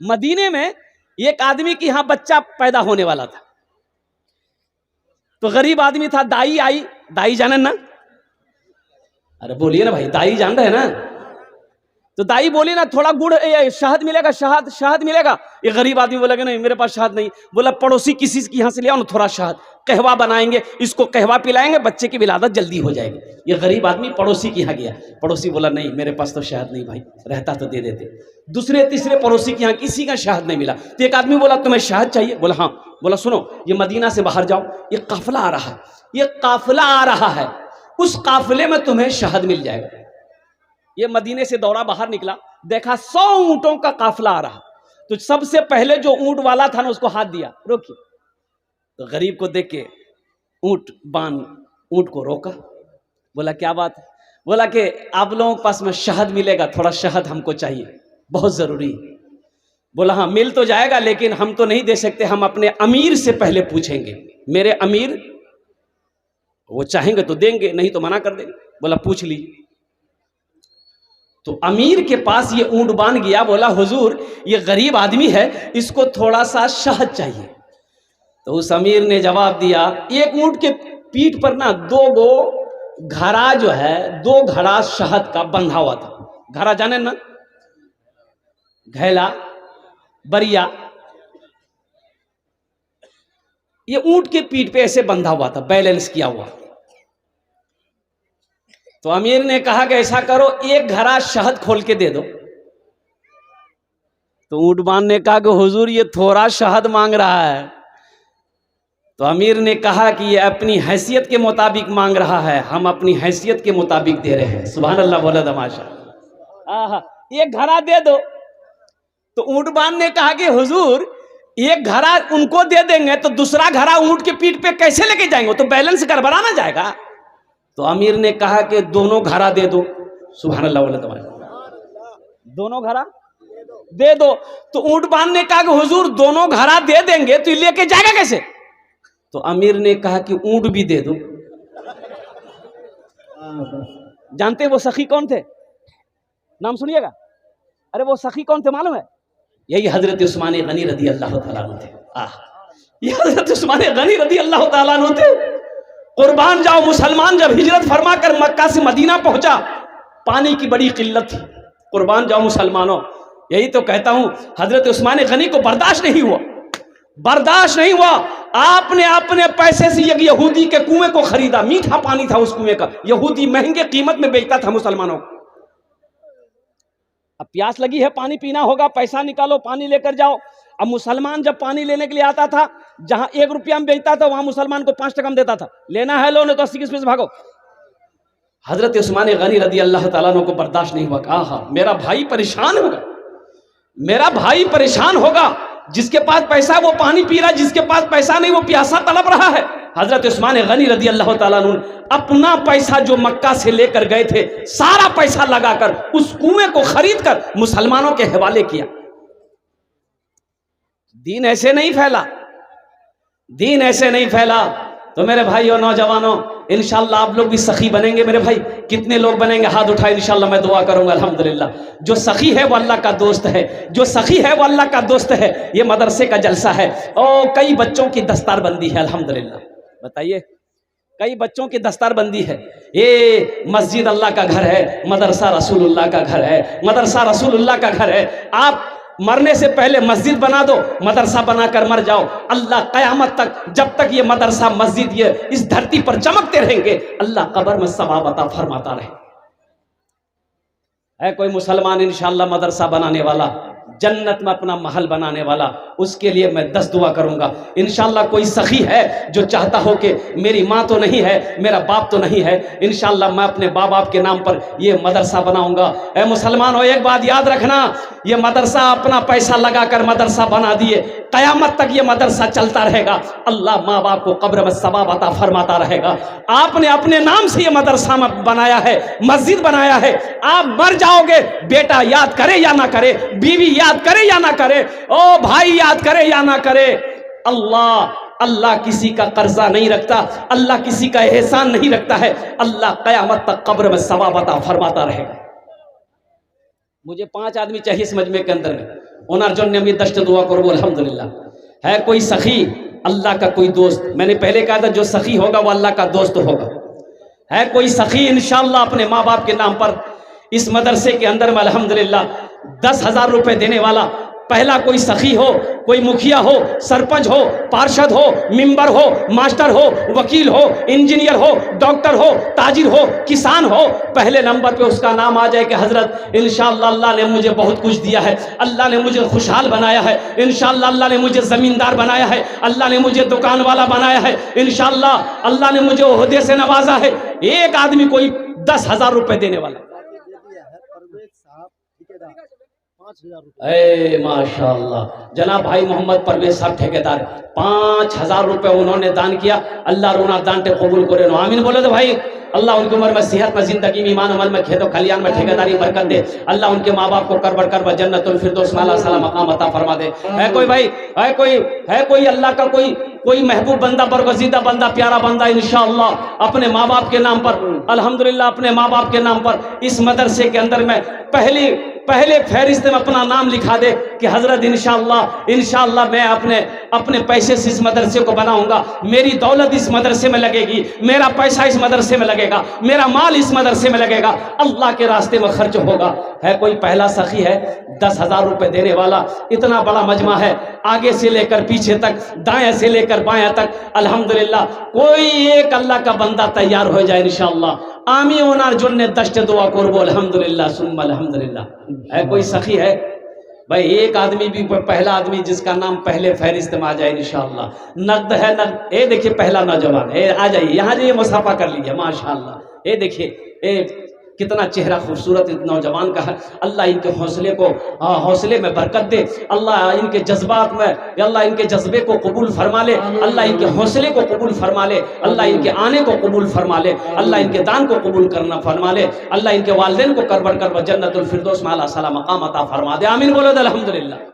मदीने में एक आदमी के यहाँ बच्चा पैदा होने वाला था, तो गरीब आदमी था, दाई आई, दाई जाने ना, अरे बोलिए ना भाई, दाई जान रहे हैं ना, तो दाई बोली ना थोड़ा गुड़ शहद मिलेगा, शहद शहद मिलेगा। ये गरीब आदमी बोला कि नहीं मेरे पास शहद नहीं। बोला पड़ोसी किसी के यहाँ से ले आओ ना थोड़ा शहद, कहवा बनाएंगे, इसको कहवा पिलाएंगे, बच्चे की विलादत जल्दी हो जाएगी। ये गरीब आदमी पड़ोसी के यहाँ गया, पड़ोसी बोला नहीं मेरे पास तो शहद नहीं भाई, रहता तो दे देते। दूसरे तीसरे पड़ोसी के यहाँ किसी का शहद नहीं मिला, तो एक आदमी बोला तुम्हें शहद चाहिए? बोला हाँ। बोला सुनो, ये मदीना से बाहर जाओ, ये काफिला आ रहा है, ये काफिला आ रहा है, उस काफिले में तुम्हें शहद मिल जाएगा। ये मदीने से दौड़ा बाहर निकला, देखा 100 ऊंटों का काफिला आ रहा, तो सबसे पहले जो ऊंट वाला था ना उसको हाथ दिया, रोकिए। तो गरीब को देख के ऊंट को रोका, बोला क्या बात? बोला कि आप लोगों के पास में शहद मिलेगा, थोड़ा शहद हमको चाहिए, बहुत जरूरी। बोला हाँ मिल तो जाएगा, लेकिन हम तो नहीं दे सकते, हम अपने अमीर से पहले पूछेंगे, मेरे अमीर वो चाहेंगे तो देंगे, नहीं तो मना कर देंगे। बोला पूछ लीजिए। तो अमीर के पास ये ऊंट बांध गया, बोला हुजूर ये गरीब आदमी है, इसको थोड़ा सा शहद चाहिए। तो उस अमीर ने जवाब दिया, एक ऊंट के पीठ पर ना 2 गो घड़ा जो है, 2 घड़ा शहद का बंधा हुआ था। घड़ा जाने ना, घैला बरिया, ये ऊंट के पीठ पे ऐसे बंधा हुआ था, बैलेंस किया हुआ। तो अमीर ने कहा कि ऐसा करो, एक घड़ा शहद खोल के दे दो। तो ऊंटबान ने कहा कि हुजूर ये थोड़ा शहद मांग रहा है। तो अमीर ने कहा कि ये अपनी हैसियत के मुताबिक मांग रहा है, हम अपनी हैसियत के मुताबिक दे रहे हैं। सुभान अल्लाह बोला तमाशा, एक घड़ा दे दो। तो ऊंटबान ने कहा कि हुजूर एक घड़ा उनको दे देंगे तो दूसरा घड़ा ऊंट के पीठ पे कैसे लेके जाएंगे, तो बैलेंस गड़बड़ा ना जाएगा। तो अमीर ने कहा कि दोनों घड़ा दे दो। सुभान अल्लाह बोला तमाशा, दोनों घड़ा दे दो। तो ऊंटबान ने कहा कि हुजूर दोनों घड़ा दे देंगे तो लेके जाएगा कैसे? तो अमीर ने कहा कि ऊंट भी दे दो। जानते वो सखी कौन थे? नाम सुनिएगा। अरे वो सखी कौन थे मालूम है? यही हजरत उस्मान गनी रदी अल्लाह तआला अन्हु थे। ये हजरत उस्मान गनी रदी अल्लाह तआला अन्हु थे। कुर्बान जाओ, मुसलमान जब हिजरत फरमा कर मक्का से मदीना पहुंचा, पानी की बड़ी किल्लत थी। कुर्बान जाओ मुसलमानों, यही तो कहता हूं, हजरत उस्मान गनी को बर्दाश्त नहीं हुआ, बर्दाश्त नहीं हुआ। आपने अपने पैसे से एक यहूदी के कुएं को खरीदा, मीठा पानी था उस कुएं का, यहूदी महंगे कीमत में बेचता था मुसलमानों को। अब प्यास लगी है, पानी पीना होगा, पैसा निकालो पानी लेकर जाओ। अब मुसलमान जब पानी लेने के लिए आता था, जहां 1 रुपया में बेचता था वहां मुसलमान को 5 टका में देता था। लेना है लो, नहीं तो 80 पैसे भागो। हजरत उस्मान गनी रदी अल्लाह तआला अन्हु को बर्दाश्त नहीं हुआ। कहा मेरा भाई परेशान होगा, मेरा भाई परेशान होगा, जिसके पास पैसा वो पानी पी रहा, जिसके पास पैसा नहीं वो प्यासा तड़प रहा है। हजरत उस्मान गनी रदी अल्लाह तआला अन्हु अपना पैसा जो मक्का से लेकर गए थे, सारा पैसा लगाकर उस कुएं को खरीद कर मुसलमानों के हवाले किया। दीन ऐसे नहीं फैला, दीन ऐसे नहीं फैला। तो मेरे भाई और नौजवानों, इंशाअल्लाह आप लोग भी सखी बनेंगे। मेरे भाई कितने लोग बनेंगे? हाथ उठाए, इंशाअल्लाह मैं दुआ करूंगा। अल्हम्दुलिल्लाह, जो सखी है वो अल्लाह का दोस्त है, जो सखी है वो अल्लाह का दोस्त है। ये मदरसे का जलसा है और कई बच्चों की दस्तारबंदी है। अल्हम्दुलिल्लाह, बताइए कई बच्चों की दस्तारबंदी है। ये मस्जिद अल्लाह का घर है, मदरसा रसूलुल्लाह का घर है, मदरसा रसूलुल्लाह का घर है। आप मरने से पहले मस्जिद बना दो, मदरसा बनाकर मर जाओ। अल्लाह क़यामत तक, जब तक ये मदरसा मस्जिद ये इस धरती पर चमकते रहेंगे, अल्लाह कब्र में सवाब अता फरमाता रहे। है कोई मुसलमान इंशाअल्लाह मदरसा बनाने वाला, जन्नत में अपना महल बनाने वाला, उसके लिए मैं 10 दुआ करूंगा। इंशाअल्लाह कोई सखी है जो चाहता हो कि मेरी माँ तो नहीं है, मेरा बाप तो नहीं है, इंशाअल्लाह मैं अपने बाप बाप के नाम पर ये मदरसा बनाऊंगा। ए मुसलमान हो, एक बात याद रखना, ये मदरसा अपना पैसा लगाकर मदरसा बना दिए, क़यामत तक ये मदरसा चलता रहेगा। अल्लाह माँ बाप को कब्र में सवाब अता फरमाता रहेगा। आपने अपने नाम से ये मदरसा बनाया है, मस्जिद बनाया है। आप मर जाओगे, बेटा याद करे या ना करे, बीवी याद करे या ना करे, ओ भाई याद करे या ना करे, अल्लाह किसी का कर्जा नहीं रखता, अल्लाह किसी का एहसान नहीं रखता है। अल्लाह क़यामत तक कब्र में सवाब अता फरमाता रहेगा। मुझे 5 आदमी चाहिए इस मजमे के अंदर में, ওনার জন্য আমি 10টা দোয়া করবো अल्हम्दुलिल्लाह। है कोई सखी अल्लाह का कोई दोस्त, मैंने पहले कहा था जो सखी होगा वो अल्लाह का दोस्त होगा। है कोई सखी इंशाअल्लाह अपने माँ बाप के नाम पर इस मदरसे के अंदर में अल्हम्दुलिल्लाह 10,000 रुपए देने वाला पहला कोई सखी हो, कोई मुखिया हो, सरपंच हो, पार्षद हो, मेंबर हो, मास्टर हो, वकील हो, इंजीनियर हो, डॉक्टर हो, ताजिर हो, किसान हो, पहले नंबर पे उसका नाम आ जाए कि हजरत इंशाअल्लाह अल्लाह ने मुझे बहुत कुछ दिया है, अल्लाह ने मुझे खुशहाल बनाया है, इंशाअल्लाह अल्लाह ने मुझे जमींदार बनाया है, अल्लाह ने मुझे दुकान वाला बनाया है, इंशाअल्लाह अल्लाह ने मुझे ओहदे से नवाजा है। एक आदमी कोई 10,000 रुपए देने वाला, माशाअल्लाह जनाब भाई मोहम्मद परवेज साहब ठेकेदार 5,000 रुपए उन्होंने दान किया। अल्लाह रोना दान टे कबूल करे, आमीन बोले तो भाई। अल्लाह उनकी उम्र में, सेहत में, जिंदगी में, ईमान अमल में, खेतों खलियान में ठेकेदारी बरकत दे। अल्लाह उनके माँ बाप को करबर करबर जन्नतुल फिरदौस में अल्लाह सला मकाम अता फरमा दे। है कोई भाई, है कोई अल्लाह का कोई महबूब बंदा, बरगजीदा बंदा, प्यारा बंदा इंशाअल्लाह अपने माँ बाप के नाम पर अल्हम्दुलिल्लाह अपने माँ बाप के नाम पर इस मदरसे के अंदर में पहले फहरिस्त में अपना नाम लिखा दे कि हजरत इंशाअल्लाह मैं अपने पैसे से इस मदरसे को बनाऊंगा, मेरी दौलत इस मदरसे में लगेगी, मेरा पैसा इस मदरसे में लगेगा, मेरा माल इस मदरसे में लगेगा, अल्लाह के रास्ते में खर्च होगा। है कोई पहला सखी है 10,000 रुपए देने वाला, इतना बड़ा मजमा है, आगे से लेकर पीछे तक, दाएं से लेकर बाएं तक अल्हम्दुलिल्लाह कोई एक अल्लाह का बंदा तैयार हो जाए इंशाअल्लाह। आमी ओनार जोन्ने 10टा दुआ करबो अल्हम्दुलिल्लाह सुम्मा अल्हम्दुलिल्लाह। है कोई सखी है भाई, एक आदमी भी, पहला आदमी जिसका नाम पहले फहरिस्त में आ जाए इंशाअल्लाह। नकद है, नकद। ये देखिए पहला नौजवान है, आ जाइए यहाँ जाइए, मुसाफा कर लीजिए माशाअल्लाह। ये देखिए कितना चेहरा खूबसूरत नौजवान का है। अल्लाह इनके हौसले में बरकत दे, अल्लाह इनके जज्बात में, अल्लाह इनके जज्बे को कबूल फरमा ले, अल्लाह इनके हौसले को कबूल फरमा ले, अल्लाह इनके आने को कबूल फरमा ले, अल्लाह इनके दान को कबूल करना फरमा ले, अल्लाह इनके वालिदैन को करबर कर जन्नतुल फिरदौस में अल्लाह सला मकाम अता फरमा दे। आमीन बोलो अल्हम्दुलिल्लाह।